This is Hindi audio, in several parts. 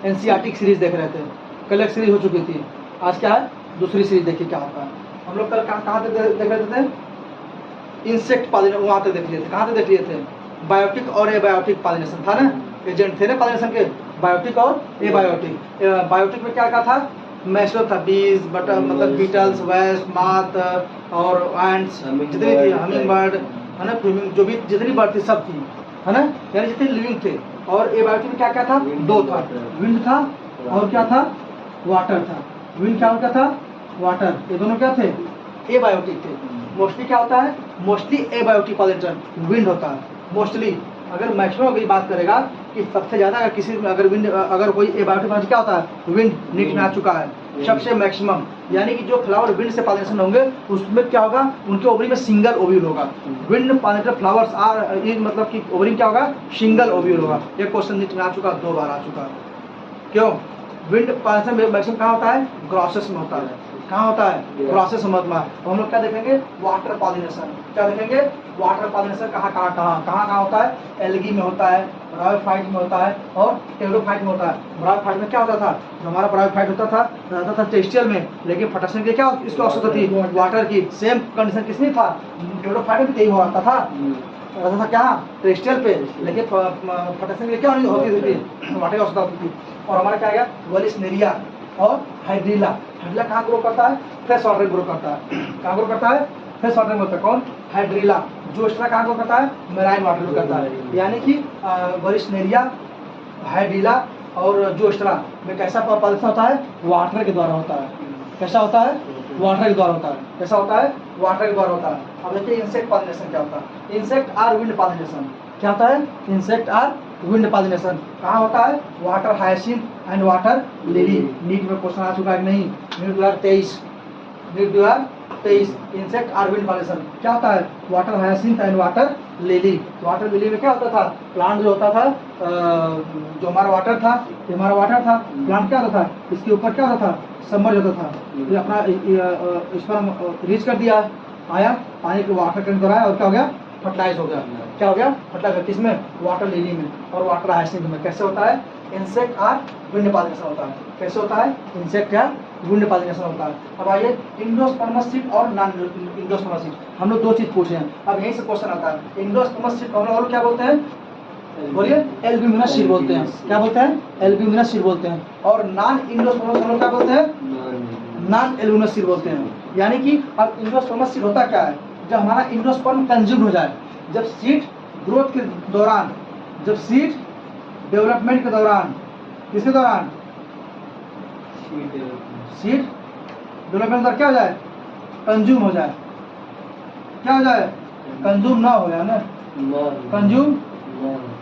एनसीईआरटी सीरीज देख रहे थे, कल एक सीरीज हो चुकी थी, आज क्या है दूसरी सीरीज देखिए क्या होता है। हम लोग कल कहाँ तक देख रहे थे, इंसेक्ट पॉलिनेशन, वहाँ तक देख लिए थे। कहाँ तक देख लिए थे, बायोटिक और एबायोटिक पॉलिनेशन था ना, एजेंट थे ना पॉलिनेशन के, बायोटिक और एबायोटिक। बायोटिक में क्या क्या था, मैस्लो था, बीज बटर मतलब बीटल्स, वेस्ट, माथ और एंड्स, जितनी थी हमिंग बर्ड है ना, जो भी जितनी बर्ड थी सब थी, है ना, यानी जितने लिविंग थे। और एबायोटिक में क्या क्या था, दो था, विंड था और क्या था, वाटर था। विंड क्या होता था, वाटर, ये दोनों क्या थे, एबायोटिक थे। मोस्टली क्या होता है, मोस्टली एबायोटिक पॉलिनेशन विंड होता है मोस्टली। अगर मैक्सिमम की बात करेगा कि सबसे ज्यादा अगर किसी अगर विंड अगर कोई एबायोटिक पॉलिनेशन क्या होता है, विंड नीट में आ चुका है सबसे मैक्सिमम, यानी कि जो फ्लावर विंड से पॉलिनेशन होंगे उसमें क्या होगा, उनके ओवरी में सिंगल ओव्यूल होगा। विंड पॉलिनेटेड फ्लावर्स आर, ये मतलब कि ओवरी क्या होगा, सिंगल ओव्यूल होगा। ये क्वेश्चन नीट में आ चुका, 2 बार आ चुका। क्यों, विंड पॉलिनेशन मैक्सिमम कहाँ होता है, ग्रॉसेस में होता है। कहाँ होता है, ग्रॉसेस में। हम लोग क्या देखेंगे, वाटर पॉलिनेशन। क्या देखेंगे, वाटर पॉलिनेशन कहाँ होता है, एल्गी में होता है, ब्रायोफाइट में होता है और टेरोफाइट में होता है। ब्रायोफाइट में क्या होता था, जो हमारा ब्रायोफाइट होता था रहता था टेरेस्ट्रियल में, लेकिन फटासन के क्या इसकी आवश्यकता थी, वाटर की। सेम कंडीशन किसमें था, टेरोफाइट में यही होता था, रहता था क्या टेरेस्ट्रियल पे, लेकिन फटासन के क्या होती थी, वाटर की आवश्यकता होती थी। और हमारा क्या गया, वलिस्नेरिया और हाइड्रीला। हाइड्रीला कहाँ ग्रो करता है, फ्रेश वाटर ग्रो करता है। कहाँ ग्रो करता है, फ्रेश वाटर में होता है। कौन, हाइड्रीला। जोस्ट्रा कहाँ ग्रो करता है, मेराइन वाटर में करता है। यानी कि वलिस्नेरिया, हाइड्रीला और जोस्ट्रा में कैसा पॉलिनेशन होता है, वाटर के द्वारा होता है। कैसा होता है, वाटर के द्वारा होता है। कैसा होता है, वाटर के द्वारा होता है। अब देखिए इंसेक्ट पॉलिनेशन क्या होता है, इंसेक्ट आर विंड पॉलिनेशन। क्या होता है, इंसेक्ट आर विंड पॉलिनेशन। कहाँ होता है, water hyacinth and water lily. NEET में क्वेश्चन आ चुका है कि नहीं, NEET 2023, NEET 2023, insect or wind pollination क्या होता है, water hyacinth and water lily. Water lily में क्या होता था, प्लांट जो होता था, जो हमारा वाटर था, ये हमारा वाटर था, प्लांट क्या होता था, इसके ऊपर क्या होता था, सबमर्ज होता था। ये अपना इस पर हम रीच कर दिया, आया पानी के वाटर के अंदर आया और क्या हो गया, फर्टिलाइज हो गया। क्या हो गया, फर्टिलाइज किसमें, वाटर लिली में और वाटर हायसिंथ में। कैसे होता है, इंसेक्ट आर विंड पॉलिनेशन होता है। कैसे होता है, इंसेक्ट या विंड पॉलिनेशन होता है। अब आइए इंडोस्पर्मस सीड और नॉन इंडोस्पर्मस सीड, हम लोग 2 चीज पूछे हैं। अब यहीं से क्वेश्चन आता है, इंडोस्पर्मस सीड हम लोग क्या बोलते हैं, बोलिए, एल्ब्यूमिनस सीड बोलते हैं। क्या बोलते हैं, एल्ब्यूमिनस सीड बोलते हैं। और नॉन इंडोस्पर्मस हम लोग क्या बोलते हैं, नॉन एल्ब्यूमिनस सीड बोलते हैं। यानी कि अब इंडोस्पर्मस सीड होता क्या है, जब हमारा इंडोस्पर्म कंज्यूम हो जाए, जब सीड ग्रोथ के दौरान, जब सीड डेवलपमेंट के दौरान, किसके दौरान, सीड डेवलपमेंट क्या हो जाए, कंज्यूम हो जाए। क्या हो जाए, कंज्यूम ना हो, ना कंज्यूम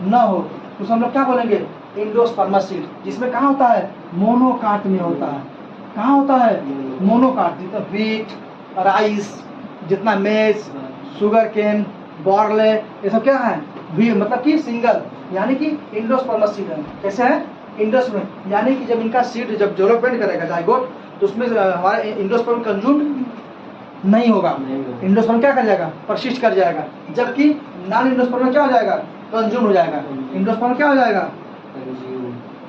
ना हो, तो हम लोग क्या बोलेंगे, इंडोस्पर्मस सीड। जिसमें कहाँ होता है, मोनोकाट में होता है। कहाँ होता है, मोनोकाट। जितना व्हीट, राइस, जितना मेज, शुगर केन, बार्ले, ये सब क्या है, भी मतलब कि सिंगल, यानी कि इंडोस्पर्मस सीड है। कैसे है, इंडोस्पर्म, यानी कि जब इनका सीड जब डेवलपमेंट करेगा जाइगोट, तो उसमें हमारा इंडोस्पर्म कंज्यूम नहीं होगा। इंडोस्पर्म क्या कर जाएगा, परसिस्ट कर जाएगा। जबकि नॉन इंडोस्पर्म में क्या हो जाएगा, कंज्यूम हो जाएगा। इंडोस्पर्म क्या हो जाएगा,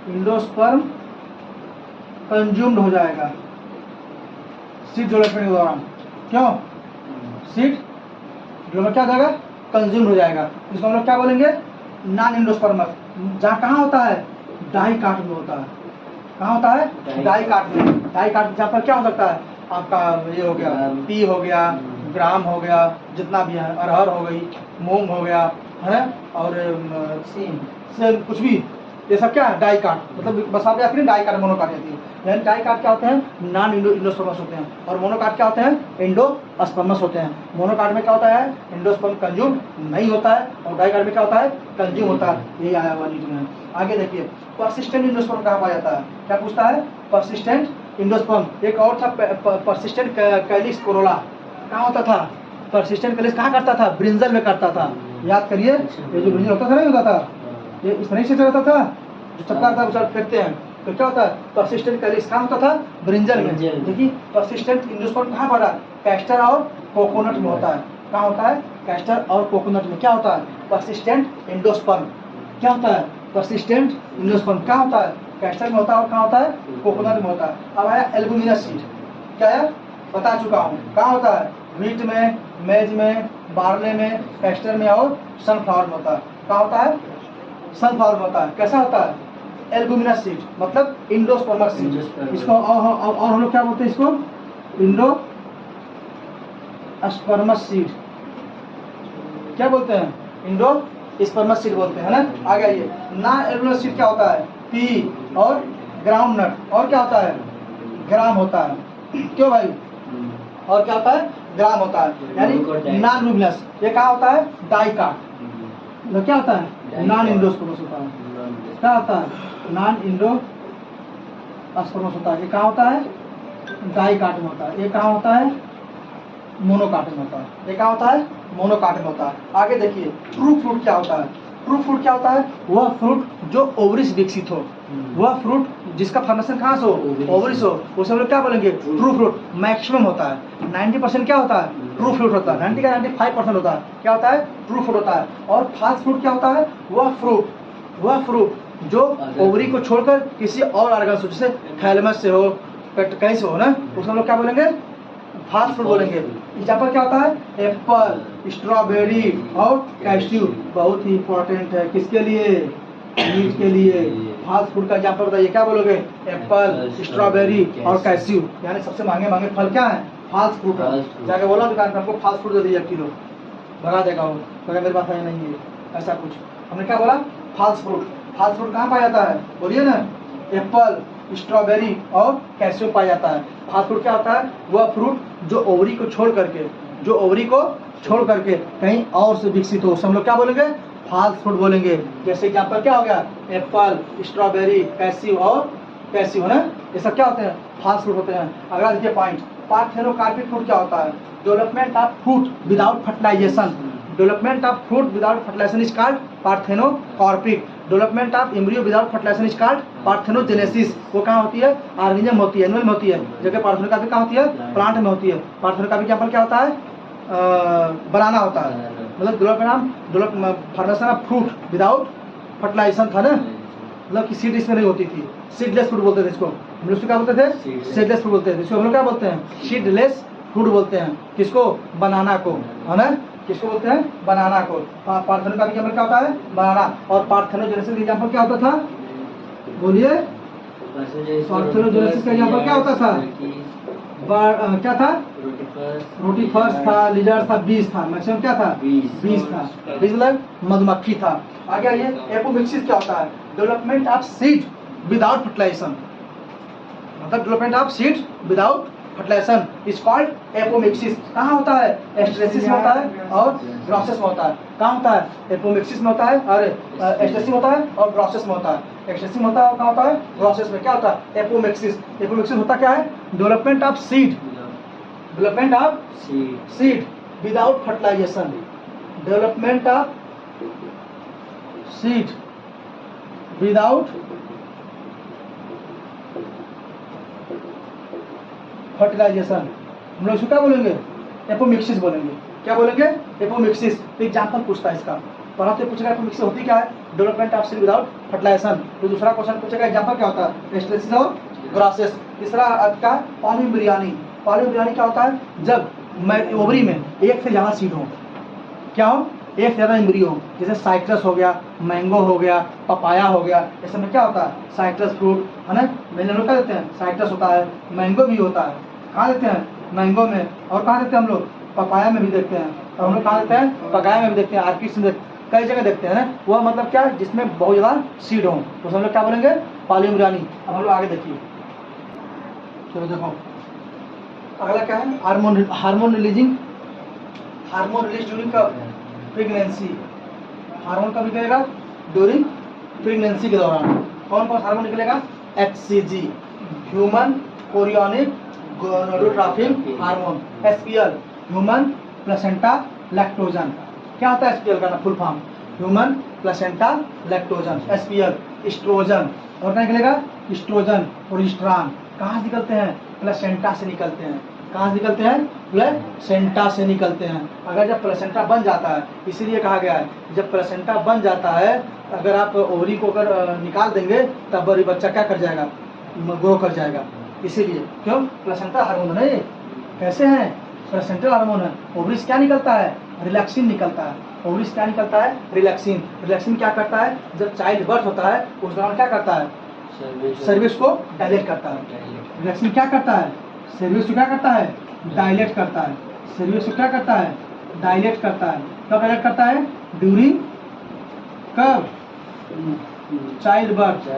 इंडोस्पर्म कंज्यूम्ड हो जाएगा सीड डेवलपमेंट के दौरान। क्यों, सीड डेवलप क्या हो जाएगा, कंज्यूम हो जाएगा। इसको हम लोग क्या बोलेंगे, नॉन इंडोस्पर्मस। जहाँ कहाँ होता है, डाइकाट में होता है। कहाँ होता है, डाइकाट में। डाइकाट जहाँ पर क्या हो सकता है, आपका ये हो गया, पी हो गया, ग्राम हो गया, जितना भी है, अरहर हो गई, मूंग हो गया, है, और सेम कुछ भी, ये सब क्या है, डाइकाट। मतलब बस आप याद डाइकाट, मोनोकाट जाती है। यानी डाइकाट क्या होते हैं, नॉन इंडोस्पर्मस होते हैं, और मोनोकाट क्या होते हैं, इंडोस्पर्मस होते हैं। मोनोकाट में क्या होता है, इंडोस्पर्म कंज्यूम नहीं होता है, और डाइकाट में क्या होता है, कंज्यूम होता है। यही आया हुआ नीट में। आगे देखिए, परसिस्टेंट इंडोस्पर्म कहाँ पाया जाता है, क्या पूछता है, परसिस्टेंट इंडोस्पर्म। एक और था परसिस्टेंट कैलिक्स कोरोला। कहाँ होता था, परसिस्टेंट कैलिक्स कहाँ करता था, ब्रिंजल में करता था। याद करिए, ये जो ब्रिंजल होता था, नहीं होता था, ये इस तरह से चलता था, जो चक्कर था उसे फेंकते हैं, तो क्या होता है, परसिस्टेंट कैलिक्स कहाँ होता था, ब्रिंजल में। देखिए परसिस्टेंट इंडोस्पर्म कहाँ पड़ा, कैस्टर और कोकोनट में होता है। कहाँ होता है, कैस्टर और कोकोनट में। क्या होता है, परसिस्टेंट इंडोस्पर्म। क्या होता है, परसिस्टेंट इंडोस्पर्म क्या होता है, कैस्टर में होता है और कहाँ होता है, कोकोनट में होता है। अब आया एल्बुमिनस सीड, क्या है बता चुका हूँ, कहाँ होता है, व्हीट में, मेज में, बार्ले में, कैस्टर में और सनफ्लावर में होता है। कहाँ होता है, सनफ्लावर में होता है। कैसा होता है, एल्बुमिनस सीड मतलब इंडोस्पर्मस सीड। इसको और हम लोग क्या बोलते हैं, इसको इंडोस्पर्मस सीड क्या बोलते हैं, इंडोस्पर्मस सीड बोलते हैं ना। आगे आइए, नॉन एल्बुमिनस सीड क्या होता है, पी और ग्राउंड नट, और क्या होता है, ग्राम होता है। क्यों भाई, और क्या होता है, ग्राम होता है। यानी नॉन लुमिनस, ये क्या होता है, डाइकाट। तो क्या होता है, नॉन इंडोस्पर्मस होता है। क्या होता है, नॉन इंडोस्पर्मस होता है। ये कहाँ होता है, डाइकाट में होता है। ये कहाँ होता है, मोनोकाट में होता है। ये कहाँ होता है, मोनोकाट में होता है। आगे देखिए, ट्रू फ्रूट क्या होता है। ट्रू फ्रूट क्या होता है, वह फ्रूट जो ओवरी से विकसित हो, वह फ्रूट जिसका फॉर्मेशन कहाँ से हो, ओवरी से हो, उसे हम लोग क्या बोलेंगे, ट्रू फ्रूट। मैक्सिमम होता है 90% क्या होता है, ट्रू फ्रूट होता है। 90 का 95% होता है, क्या होता है, ट्रू फ्रूट होता है। और फॉल्स फ्रूट क्या होता है, वह फ्रूट जो ओवरी को छोड़कर किसी और ऑर्गन से, जैसे थैलेमस से हो, कहीं से हो ना, उसे हम लोग क्या बोलेंगे, फॉल्स फ्रूट बोलेंगे। एग्जाम्पल क्या होता है, एप्पल, स्ट्रॉबेरी और कैश्यू। बहुत ही इंपॉर्टेंट है, किसके लिए, मीट के लिए। फॉल्स फ्रूट का एग्जाम्पल बताइए, क्या बोलोगे, एप्पल, स्ट्रॉबेरी और कैश्यू। यानी सबसे महंगे फल क्या है, फॉल्स फ्रूट है। जाके बोला दुकान पर, हमको फॉल्स फ्रूट दे दीजिए 1 किलो, भगा देगा वो, तो मेरे पास नहीं है ऐसा कुछ। हमने क्या बोला, फॉल्स फ्रूट। फॉल्स फ्रूट कहाँ पाया जाता है, बोलिए ना, एप्पल, स्ट्रॉबेरी और कैश्यू पाया जाता है। फॉल्स फ्रूट क्या होता है, वह फ्रूट जो ओवरी को छोड़ करके कहीं और से विकसित हो, हम लोग क्या बोलेंगे, फॉल्स फ्रूट बोलेंगे। जैसे एग्जांपल क्या हो गया, एप्पल, स्ट्रॉबेरी, कैश्यू और कैश्यू है ना, ये सब क्या होते हैं, फॉल्स फ्रूट होते हैं। अगला देखिए पॉइंट, पार्थेनोकार्पिक फ्रूट क्या होता है, development of fruit without fertilisation. Development of fruit without fertilisation is called parthenocarpic. Development of embryo without fertilisation is called parthenogenesis. वो कहाँ होती है, ऑर्गेनिज्म होती है, एनिमल में होती है। जबकि पार्थेनोकार्पिक कहाँ होती है, प्लांट में होती है। पार्थेनोकार्पिक एग्जांपल क्या होता है, बनाना होता है, मतलब formation of fruit without fertilisation था ना, मतलब कि सीड इसमें नहीं होती थी। सीडलेस फ्रूट बोलते थे इसको, हम लोग क्या बोलते थे, सीडलेस फ्रूट बोलते थे। इसको हम लोग क्या बोलते हैं, सीडलेस फ्रूट बोलते हैं। किसको, बनाना को, है ना, किसको बोलते हैं, बनाना को। पार्थेनोकार्पिक एग्जांपल क्या होता है, बनाना। और पार्थेनोजेनेसिस एग्जांपल क्या होता था, बोलिए, पार्थेनोजेनेसिस का एग्जांपल क्या होता था, क्या था, रोटी फर्स्ट था, लिजर्ड था, बीज था, मैक्सिमम क्या था, बीज था। बीज मतलब मधुमक्खी था। आगे आइए, एपोमिक्सिस क्या होता है, development of seed without fertilisation. मतलब development of seed without fertilisation is called apomixis. कहाँ होता है, एस्ट्रेसिस में होता है और ग्रॉसेस में होता है। कहाँ होता है, एपोमिक्सिस में होता है, और एस्ट्रेसिस में होता है और ग्रॉसेस में होता है। एक्सटेंसिव में होता है और कहाँ होता है, ग्रॉसेस में। क्या होता है, एपोमिक्सिस। एपोमिक्सिस होता क्या है, development of seed without fertilisation. Development of seed without fertilisation. हम लोग इसको क्या बोलेंगे, एपोमिक्सिस बोलेंगे। क्या बोलेंगे, एपोमिक्सिस। तो एग्जाम्पल पूछता है इसका, पहला तो पूछेगा एपोमिक्सिस होती क्या है, development of seed without fertilisation. तो दूसरा क्वेश्चन पूछेगा एग्जाम्पल क्या होता है, एस्ट्रेसिस और ग्रॉसेस। तीसरा का पॉलीम्ब्रियानी। पॉलीम्ब्रियानी क्या होता है, जब ओवरी में एक से ज्यादा सीड हो, क्या हो, एक से ज्यादा एम्ब्रियो हो। जैसे साइट्रस हो गया, मैंगो हो गया, पपाया हो गया, इस समय क्या होता है, साइट्रस फ्रूट है ना, मैंने लोग क्या देते हैं, साइट्रस होता है, मैंगो भी होता है। कहाँ देते हैं, मैंगो में। और कहाँ देते हैं हम लोग, पपाया में भी देखते हैं। और हम लोग कहाँ देते हैं, पकाया में भी देखते हैं, आर्किड्स में कई जगह देखते हैं ना। वह मतलब क्या, जिसमें बहुत ज़्यादा सीड हो, तो हम लोग क्या बोलेंगे, पॉलीम्ब्रियानी। अब हम लोग आगे देखिए, चलो देखो अगला क्या है, हार्मोन रिलीज ड्यूरिंग कब, प्रेगनेंसी। हार्मोन कब निकलेगा, ड्यूरिंग प्रेगनेंसी के दौरान। कौन कौन हार्मोन निकलेगा, HCG, human chorionic gonadotropic hormone. SPL, human placenta lactogen. क्या होता है SPL का full form, human placenta lactogen. SPL, estrogen. और क्या निकलेगा, एस्ट्रोजन, प्रोजेस्टेरॉन। कहाँ से निकलते हैं, प्लेसेंटा से निकलते हैं। कहाँ से निकलते हैं? प्लेसेंटा से निकलते हैं। अगर जब प्लेसेंटा बन जाता है, इसीलिए कहा गया है जब प्लेसेंटा बन जाता है, अगर आप ओवरी को अगर निकाल देंगे तब वही बच्चा क्या कर जाएगा? ग्रो कर जाएगा। इसीलिए क्यों? प्लेसेंटा हार्मोन है ये। कैसे हैं? प्लेसेंटल हार्मोन है। ओवरीज क्या निकलता है? रिलैक्सिन निकलता है। ओवरीज क्या निकलता है? रिलैक्सिन। रिलैक्सिन क्या करता है? जब चाइल्ड बर्थ होता है उस दौरान क्या करता है? सर्विस को डायलेट करता है। रिलैक्सिन क्या करता है? सर्विस को क्या करता है? डायलेट करता है। सर्विस को क्या करता है? डायलेट करता है। कब डायलेट करता है? ड्यूरिंग कब? Child birth.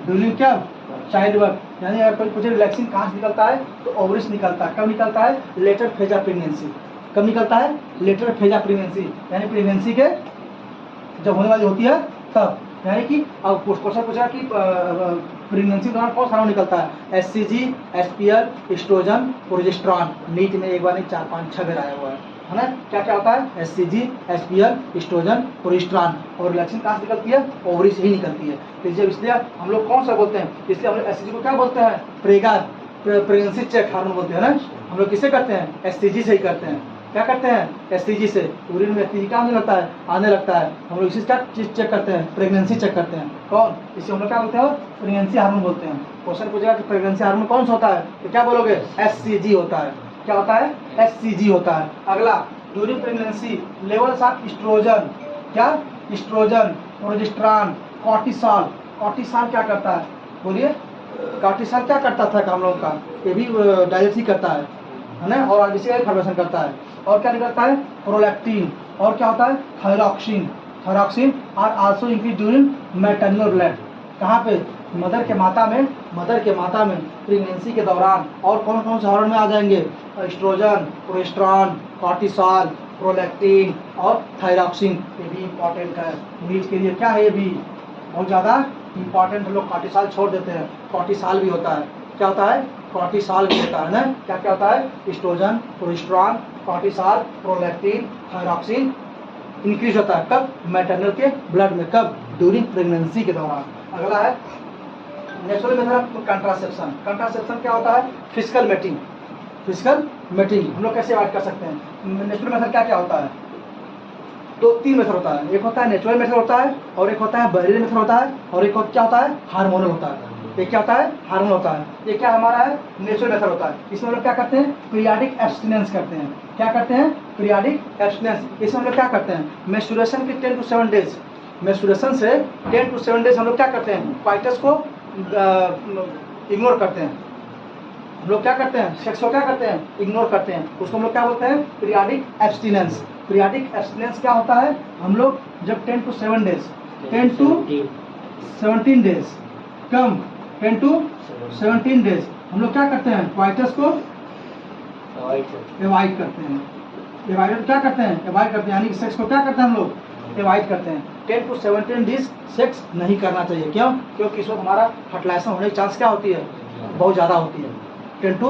ड्यूरिंग कब? Child birth. यानी अगर कोई पूछे रिलैक्सिन कहाँ से निकलता है तो ओवरीज निकलता है। कब निकलता है? Later phase of pregnancy. कब निकलता है? लेटर फेज ऑफ प्रेगनेंसी, यानी प्रेगनेंसी के जब होने वाली होती है तब। यानी कि अब क्वेश्चन पूछा कि प्रेगनेंसी दौरान कौन सा हार्मोन निकलता है? SCG, SPL, estrogen, progesterone. NEET में एक बार नहीं 4-5-6 बार आया हुआ है ना? क्या क्या होता है? SCG, SPL, estrogen, progesterone. और रिलैक्सिन कहाँ से निकलती है? ओवरी से ही निकलती है। तो जब इसलिए हम लोग कौन सा बोलते हैं? इसलिए हम लोग एससीजी को क्या बोलते हैं? प्रेगनेंसी चेक हार्मोन बोलते हैं ना। हम लोग किससे करते हैं? एससीजी से ही करते हैं। क्या करते हैं? एसटीजी से। यूरिन में एसटीजी क्या आने लगता है। हम लोग इसी क्या चीज चेक करते हैं? प्रेगनेंसी चेक करते हैं। कौन? इसे हम लोग क्या बोलते हैं? प्रेगनेंसी हार्मोन बोलते हैं। क्वेश्चन पूछेगा कि प्रेगनेंसी हार्मोन कौन सा होता है तो क्या बोलोगे? एससीजी होता है। क्या होता है? एससीजी होता है। अगला, during pregnancy levels of oestrogen. क्या? Oestrogen, progesterone, cortisol. कॉर्टिसोल क्या करता है? बोलिए। कॉर्टिसोल क्या करता था हम लोगों का? ये भी डायजेस्ट ही करता है ना, और आगे से फॉर्मेशन करता है। और क्या निकलता है? प्रोलैक्टिन। और क्या होता है? Thyroxine. Thyroxine are also increase during maternal blood. कहाँ पे? मदर के माता में प्रेगनेंसी के दौरान। और कौन कौन से हार्मोन में आ जाएंगे? एस्ट्रोजन, प्रोजेस्टेरॉन, कॉर्टिसोल, प्रोलैक्टिन और थायरॉक्सिन। ये भी इंपॉर्टेंट है नीट के लिए। क्या है ये भी? बहुत ज़्यादा इंपॉर्टेंट। हम लोग कॉर्टिसोल छोड़ देते हैं, कॉर्टिसोल भी होता है। क्या होता है? कॉर्टिसोल भी होता है ना। क्या क्या होता है? Estrogen, progesterone, cortisol, prolactin, thyroxine increase होता है। कब? मैटरनल के ब्लड में। कब? ड्यूरिंग प्रेगनेंसी के दौरान। अगला है natural method of contraception. Contraception क्या होता है? Physical mating. फिजिकल मेटिंग हम लोग कैसे अवॉइड कर सकते हैं? नेचुरल मेथड क्या क्या होता है? 2-3 मेथड होता है। एक होता है नेचुरल मेथड होता है, और एक होता है बैरियर मेथड होता है, और एक क्या होता है? हार्मोनल होता है। ये क्या होता है? हार्मोन होता है। ये क्या हमारा है? नेचुरल मेथड होता है। इसमें हम लोग क्या करते हैं? पीरियाडिक एब्स्टिनेंस करते हैं। क्या करते हैं? Periodic abstinence. इसमें हम लोग क्या करते हैं? मेंस्ट्रुएशन के 10 to 7 डेज, मेंस्ट्रुएशन से 10 to 7 डेज हम लोग क्या करते हैं? क्वाइटस को इग्नोर करते हैं। हम लोग क्या करते हैं? सेक्स को क्या करते हैं? इग्नोर करते हैं। उसको हम लोग क्या बोलते हैं? Periodic abstinence. पीरियाडिक एब्स्टिनेंस क्या होता है? हम लोग जब 10 to 7 days, 10 to 17 days, come 10 to 17 days हम लोग क्या करते हैं? क्वाइटस को एवॉइड करते हैं। एवॉइड क्या करते हैं? एवॉइड करते हैं, यानी कि सेक्स को क्या करते हैं हम लोग? एवॉइड करते हैं। 10 to 17 डेज सेक्स नहीं करना चाहिए। क्यों? क्योंकि इस वक्त हमारा फर्टिलाइजेशन होने की चांस क्या होती है? बहुत ज़्यादा होती है। 10 to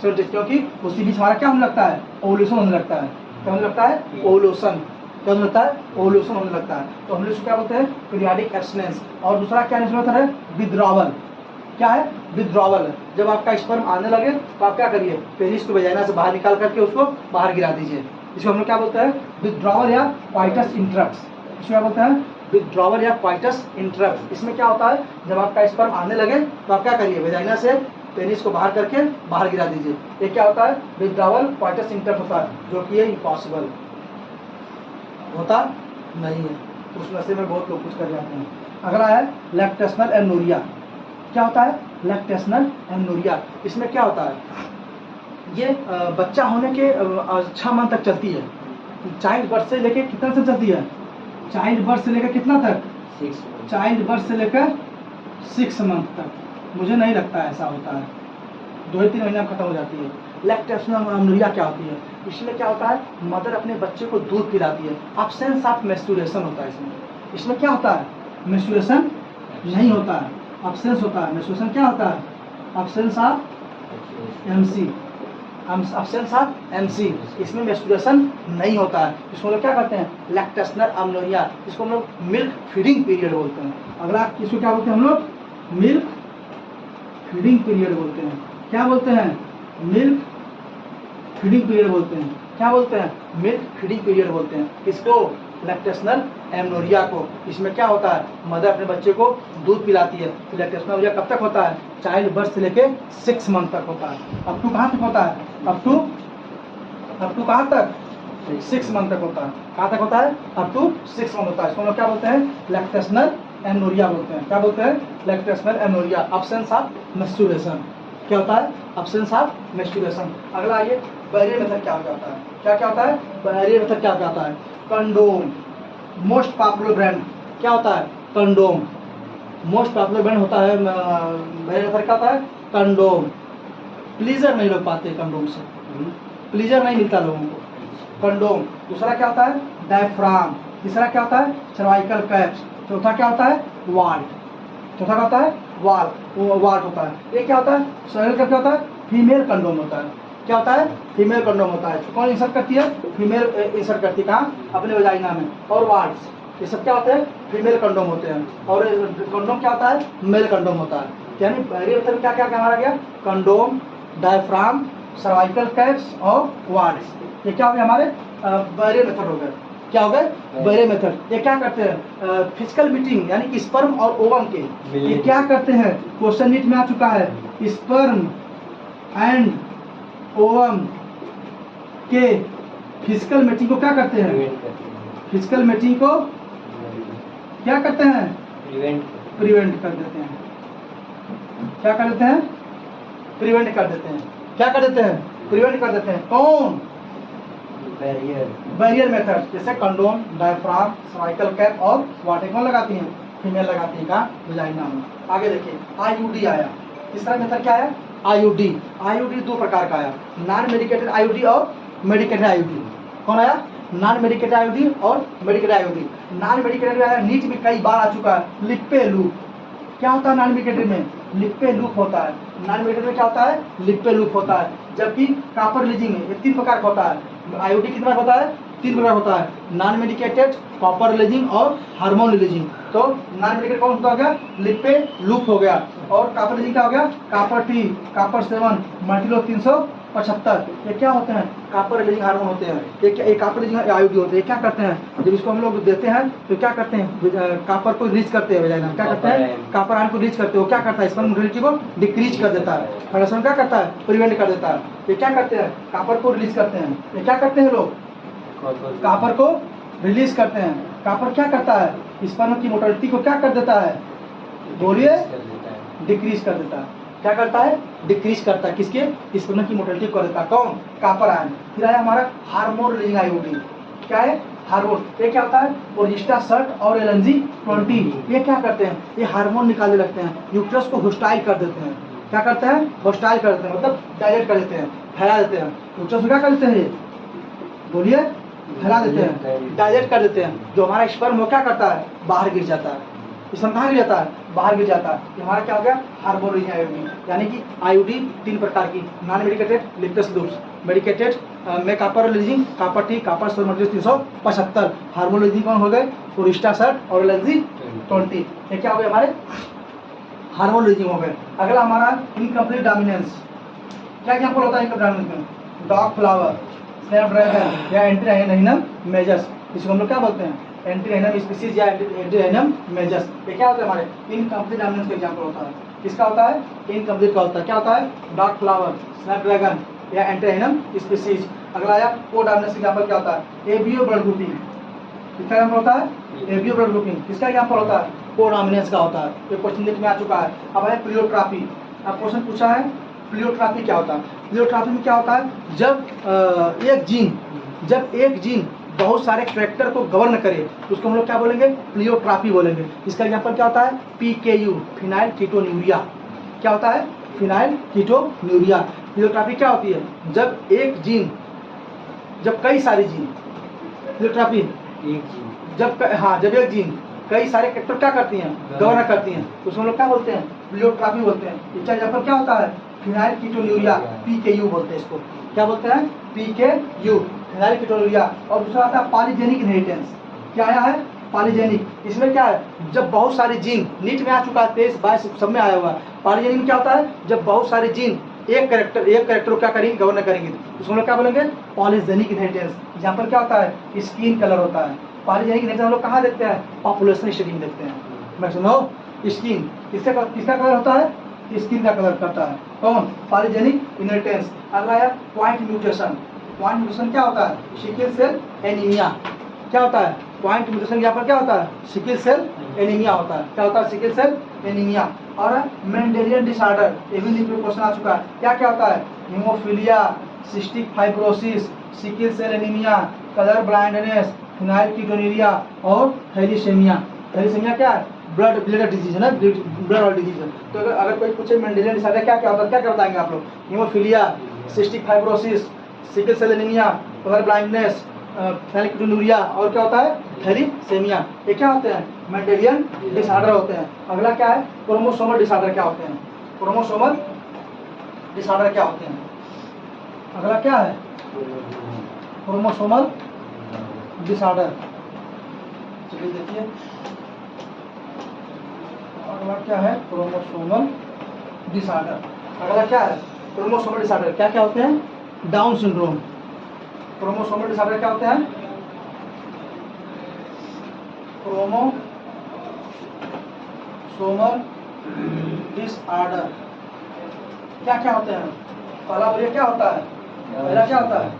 17, क्योंकि उसी बीच हमारा क्या होने लगता है? ओवुलेशन होने लगता है। क्या होने लगता है? ओवुलेशन। क्या होने लगता है? ओवुलेशन होने लगता है। तो हम लोग इसको क्या बोलते हैं? Periodic abstinence. और दूसरा क्या नेचुरल मेथड है? विथड्रॉवल। क्या है? विथड्रॉवल। जब आपका स्पर्म आने लगे तो आप क्या करिए? पेनिस को वजाइना से बाहर निकाल करके उसको बाहर गिरा दीजिए। इसको हम लोग क्या बोलते हैं? विथड्रॉवल या क्वाइटस इंटरप्ट। इसको क्या बोलते हैं? विथड्रॉवल या क्वाइटस इंटरप्ट। इसमें क्या होता है? जब आपका स्पर्म आने लगे तो आप क्या करिए? वजाइना से पेनिस को बाहर करके बाहर गिरा दीजिए। ये क्या होता है? विथड्रॉवल क्वाइटस इंटरप्ट होता है, जो कि ये इम्पॉसिबल होता नहीं है। उस नशे में बहुत लोग कुछ कर जाते हैं। अगला है लैक्टेशनल एमनोरिया। क्या होता है? Lactational amenorrhoea. इसमें क्या होता है? ये बच्चा होने के 6 मंथ तक चलती है। चाइल्ड बर्थ से लेकर कितना तक चलती है? चाइल्ड बर्थ से लेकर कितना तक? 6। चाइल्ड बर्थ से लेकर 6 मंथ तक। मुझे नहीं लगता ऐसा होता है, 2-3 महीने में खत्म हो जाती है। लैक्टेशनल एमनोरिया क्या होती है? इसमें क्या होता है? मदर अपने बच्चे को दूध पिलाती है। एब्सेंस ऑफ मेंस्ट्रुएशन होता है इसमें। इसमें क्या होता है? मेंस्ट्रुएशन नहीं होता है, एब्सेंस होता है। मेंस्ट्रुएशन क्या होता है? Absence of MC. Absence of MC. इसमें मेंस्ट्रुएशन नहीं होता है। इसको लोग क्या करते हैं? Lactational amenorrhoea. इसको हम लोग मिल्क फीडिंग पीरियड बोलते हैं। अगला इसको क्या बोलते हैं हम लोग? मिल्क फीडिंग पीरियड बोलते हैं। क्या बोलते हैं? मिल्क फीडिंग पीरियड बोलते हैं। क्या बोलते हैं? मिल्क फीडिंग पीरियड बोलते हैं। किसको? लैक्टेशनल एमनोरिया को। इसमें क्या होता है? मदर अपने बच्चे को दूध पिलाती है। तो लैक्टेशनल एमनोरिया कब तक होता है? चाइल्ड बर्थ से लेके 6 मंथ तक होता है। अप टू कहाँ तक होता है? अप टू कहाँ तक? 6 मंथ तक होता है। कहाँ तक होता है? अप टू 6 मंथ होता है। इसको हम लोग क्या बोलते हैं? लैक्टेशनल एमनोरिया बोलते हैं। क्या बोलते हैं? Lactational amenorrhoea. Absence of menstruation. क्या होता है? Absence of menstruation. अगला आइए, बैरियर मेथड क्या हो जाता है? क्या होता है? बैरियर मेथड क्या हो जाता है? कंडोम। मोस्ट पॉपुलर ब्रांड क्या होता है? कंडोम। मोस्ट पॉपुलर ब्रांड होता है बैरियर मेथड क्या होता है? कंडोम। प्लीजर नहीं लोग पाते कंडोम से, प्लीजर नहीं मिलता लोगों को। कंडोम। दूसरा क्या होता है? डायफ्राम। तीसरा क्या होता है? Cervical caps. चौथा क्या होता है? वाल्व। चौथा क्या होता है? वाल्व होता है। ये क्या होता है? सर्वाइकल कैप क्या होता है? फीमेल कंडोम होता है। क्या होता है? फीमेल कंडोम होता है। कौन इंसर्ट करती है? फीमेल इंसर्ट करती है। कहाँ? अपने वजाइना में। और वाल्व्स, ये सब क्या होते हैं? फीमेल कंडोम होते हैं। और कंडोम क्या होता है? मेल कंडोम होता है। यानी बैरियर मेथड में क्या क्या हमारा गया? कंडोम, डायफ्राम, सर्वाइकल कैप्स और वाल्व्स। ये क्या हो गया? हमारे बैरियर मेथड हो गए। क्या हो गए? Barrier method. ये क्या करते हैं? फिजिकल मीटिंग यानी कि स्पर्म और ओवम के, ये क्या करते हैं? क्वेश्चन नीट में आ चुका है। स्पर्म एंड ओवम के फिजिकल मीटिंग को क्या करते हैं? फिजिकल मीटिंग को क्या करते हैं? प्रिवेंट कर देते हैं। क्या कर देते हैं? प्रिवेंट कर देते हैं। क्या कर देते हैं? प्रिवेंट कर देते हैं। कौन? Barrier method. जैसे कंडोम, डायफ्राम, सर्वाइकल कैप और वाटर। कौन लगाती हैं? फीमेल लगाती है। कहाँ? वजाइना में। आगे देखिए, आईयूडी आया। तीसरा मेथड क्या है? आईयूडी। आईयूडी दो प्रकार का आया, नॉन मेडिकेटेड आईयूडी और मेडिकेटेड आईयूडी। कौन आया? नॉन मेडिकेटेड आईयूडी और मेडिकेटेड आईयूडी। नॉन मेडिकेटेड आया, नीट में कई बार आ चुका है, लिप्पे लूप। क्या होता है नॉन मेडिकेटेड में? लिप्पे लूप होता है। नॉन मेडिकेटेड में क्या होता है? लिप्पे लूप होता है। जबकि कॉपर रिलीजिंग में ये 3 प्रकार का होता है। आईयूडी कितने प्रकार होता है? 3 प्रकार होता है, नॉन मेडिकेटेड, कॉपर रिलीजिंग और हार्मोन रिलीजिंग। तो नॉन मेडिकेटेड कौन सा हो गया? लिप्पे लूप हो गया। और कॉपर रिलीजिंग क्या हो गया? Copper T, copper 7, मल्टीलो 375। ये क्या होते हैं? कॉपर रिलीजिंग हार्मोन होते हैं। ये कॉपर रिलीजिंग आईयूडी होते हैं। क्या करते हैं? जब इसको हम लोग देते हैं तो क्या करते हैं? कॉपर को रीच करते हैं वजाइना। क्या करते हैं? कॉपर आयन को रीच करते हैं। वो क्या करता है? स्पर्म मोटिलिटी को डिक्रीज कर देता है। फंक्शन क्या करता है? प्रिवेंट कर देता है। ये क्या करते हैं? कॉपर को रिलीज करते हैं। ये क्या करते हैं लोग? कॉपर को रिलीज करते हैं। कॉपर क्या करता है? स्पर्म की मोटिलिटी को क्या कर देता है? बोलिए, डिक्रीज कर देता है। क्या करता है? डिक्रीज करता है। किसके? स्पर्म की मोटिलिटी को कर देता है। कौन? Copper ion. फिर आया हमारा हार्मोन रिलीजिंग आईयूडी। क्या है? हार्मोन। ये क्या होता है? प्रोजेस्टेरोन और LNG-20। ये क्या करते हैं? ये हार्मोन निकालने लगते हैं, यूट्रस को होस्टाइल कर देते हैं। क्या करते हैं? होस्टाइल कर देते हैं, मतलब डायलेट कर देते हैं, फैला देते हैं। यूट्रस को क्या कर देते हैं? बोलिए, फैला देते हैं, डायलेट कर देते हैं। जो हमारा स्पर्म वो क्या करता है? बाहर गिर जाता है। स्पर्म कहाँ गिर जाता है? बाहर गिर जाता है। ये हमारा क्या हो गया? Hormone releasing IUD. यानी कि आईयूडी 3 प्रकार की, नॉन मेडिकेटेड, लिप्पस लूप्स, मेडिकेटेड में copper releasing, copper T, copper 375। Hormone releasing कौन हो गए? प्रोजेस्टेरोन और LNG-20। ये क्या हो गए? हमारे हार्मोन रिलीजिंग हो गए। अगला हमारा इनकम्प्लीट डोमिनेंस। क्या एग्जाम्पल होता है इनकम्प्लीट डोमिनेंस में? डॉग फ्लावर, स्नैपड्रैगन या एंटीराइनम मेजस। इसको हम लोग क्या बोलते हैं? एंटीराइनम स्पीसीज या एंटीराइनम मेजस। ये क्या होता है? हमारे इनकम्प्लीट डोमिनेंस का एग्जाम्पल होता है। किसका होता है? इनकम्प्लीट का होता है। क्या होता है? डॉग फ्लावर, स्नैपड्रैगन या एंटीराइनम स्पीसीज। अगला आया को डोमिनेंस एग्जाम्पल क्या होता है? ABO blood grouping. किसका एग्जाम्पल होता है? ABO blood grouping. किसका एग्जाम्पल होता है? को डोमिनेंस का होता है। ये क्वेश्चन में आ चुका है। अब है प्लियोट्रॉपी। अब क्वेश्चन पूछा है प्लियोट्रॉपी क्या होता है? प्लियोट्रॉपी में क्या होता है? जब एक जीन बहुत सारे कैरेक्टर को गवर्न करे तो उसको हम लोग क्या बोलेंगे? प्लियोट्रॉपी बोलेंगे। इसका एग्जाम्पल क्या होता है? PKU, phenyl ketonuria. क्या होता है? Phenyl ketonuria. प्लियोट्रॉपी क्या होती है? जब कई सारे जीन, प्लियोट्रॉपी जब एक जीन कई सारे कैरेक्टर क्या करती हैं? गवर्न करती हैं, तो उसको हम लोग क्या बोलते हैं? प्लियोट्रॉपी बोलते हैं। इसका एग्जाम्पल क्या होता है? फिनाइल कीटोन्यूरिया, PKU बोलते हैं इसको। क्या बोलते हैं? PKU, phenyl ketonuria. और दूसरा आता है पॉलीजेनिक इनहेरिटेंस। क्या आया है? पॉलीजेनिक। इसमें क्या है? जब बहुत सारे जीन, नीट में आ चुका है, 23, 22 सब में आया हुआ है। पॉलीजेनिक में क्या होता है? जब बहुत सारे जीन एक कैरेक्टर को क्या करेंगे, गवर्न करेंगे, उसको हम लोग क्या बोलेंगे, पॉलीजेनिक इनहेरिटेंस। यहाँ पर क्या होता है, स्किन कलर होता है। पॉलीजेनिक इनहेरिटेंस हम लोग कहाँ देखते हैं, पॉपुलेशन स्टडी में देखते हैं। मैं सुनो, स्किन किसका कलर होता है, स्किन का कलर करता है कौन, पॉलीजेनिक इनहेरिटेंस। अगला है पॉइंट म्यूटेशन। पॉइंट म्यूटेशन क्या होता है, सिकल सेल एनीमिया। क्या होता है, पॉइंट म्यूटेशन यहाँ पर क्या होता है, सिकल सेल एनीमिया होता है। क्या होता है, सिकल सेल एनीमिया। और मेंडेलियन डिसऑर्डर, ये भी क्वेश्चन आ चुका है। क्या क्या होता है, haemophilia, cystic fibrosis, sickle cell anaemia, colour blindness, phenylketonuria और थैलीसेमिया। थैलीसेमिया क्या है, ब्लड डिजीज है ना, ब्लड और डिजीज है। तो अगर कोई पूछे मेंडेलियन डिसऑर्डर क्या क्या होता है, क्या क्या बताएंगे आप लोग, haemophilia, cystic fibrosis, sickle cell anaemia, colour blindness, phenylketonuria और क्या होता है, थैलीसेमिया। ये क्या होते हैं, मेंडेलियन डिसऑर्डर होते हैं। अगला क्या है, क्रोमोसोमल डिसऑर्डर क्या होते हैं, क्रोमोसोमल डिसऑर्डर क्या होते हैं। अगला क्या है, क्रोमोसोमल डिसऑर्डर। चलिए देखिए अगला क्या है, क्रोमोसोमल डिसऑर्डर। अगला क्या है, क्रोमोसोमल डिसऑर्डर क्या क्या होते हैं, डाउन सिंड्रोम। क्रोमोसोमल डिसऑर्डर क्या होते हैं, क्रोमोसोमल डिसऑर्डर क्या क्या होते हैं। पहला बोलिए क्या होता है, पहला क्या होता है,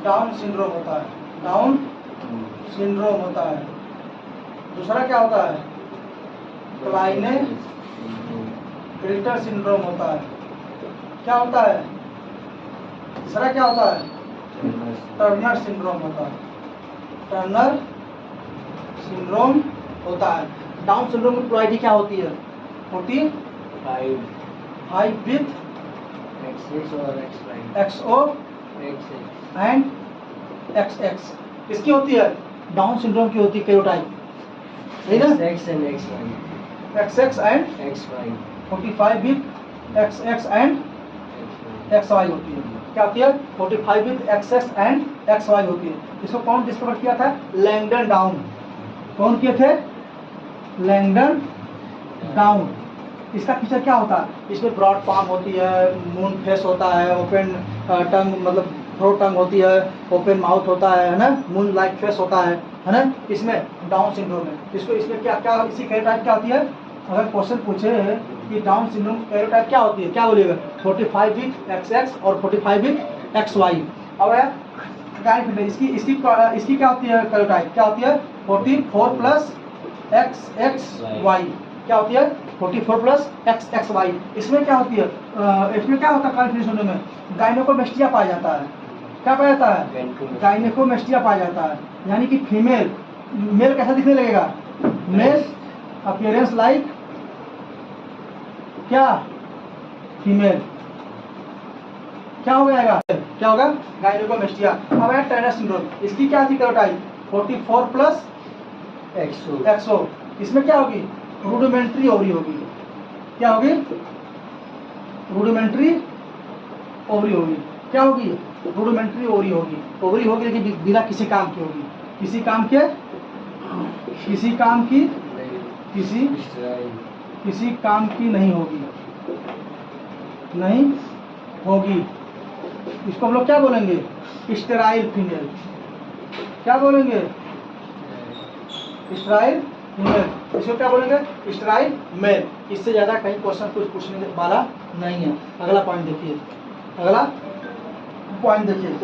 डाउन सिंड्रोम होता है, डाउन सिंड्रोम होता है। दूसरा क्या होता है, क्लाइने फिल्टर सिंड्रोम होता है। क्या होता है, तीसरा क्या होता है, टर्नर सिंड्रोम होता है, टर्नर सिंड्रोम होता है। डाउन सिंड्रोम की प्रोबेबिलिटी क्या होती है, 45 विथ XO एंड XX। किसकी होती है, डाउन सिंड्रोम की होती है, कैरोटाइप, सही ना, XX and XY, 45 with XX and XY होती है। क्या होती है, 45 विथ XX एंड XY होती है। इसको कौन डिस्कवर किया था, लैंगडन डाउन। कौन किए थे, लैंगडन डाउन। इसका फीचर क्या होता है, इसमें ब्रॉड पाम होती है, मून फेस होता है, ओपन टंग मतलब थ्रोट टंग होती है, ओपन माउथ होता है ना, मून लाइक फेस होता है ना। इसमें डाउन सिंड्रोम है। इसको इसमें क्या क्या इसी कैरेक्टर क्या होती है, अगर क्वेश्चन पूछे कि डाउन सिंड्रोम कैरेक्टर क्या होती है, क्या बोलिएगा, 45 विथ XX और 45 विथ XY। अब है इसकी क्या होती है, कैरेक्टर क्या होती है, 44 प्लस XXY। क्या होती है, 44 प्लस XXY। इसमें क्या होती है, इसमें क्या होता है, कॉन्फ्यूजन में गाइनेकोमेस्टिया पाया जाता है। क्या पाया जाता है, गाइनेकोमेस्टिया पाया जाता है। यानी कि फीमेल, मेल कैसा दिखने लगेगा, मेल अपीयरेंस लाइक क्या, फीमेल। क्या हो जाएगा, क्या होगा, गाइनेकोमेस्टिया। अब है टर्नर सिंड्रोम। इसकी क्या थी कैरोटाइप, 44 प्लस XO। इसमें क्या होगी, रूडिमेंट्री ओवरी होगी। क्या होगी, रूडिमेंट्री ओवरी होगी। क्या होगी, रूडिमेंट्री ओवरी होगी। ओवरी होगी लेकिन बिना किसी काम की होगी, किसी काम की नहीं होगी, नहीं होगी। इसको हम लोग क्या बोलेंगे, स्टेराइल फीमेल। क्या बोलेंगे, स्टेराइल फीमेल। इसको क्या बोलेंगे, स्टेराइल मेल। इससे ज्यादा कहीं क्वेश्चन कुछ पूछने वाला नहीं है। अगला पॉइंट देखिए, अगला पॉइंट देखिए।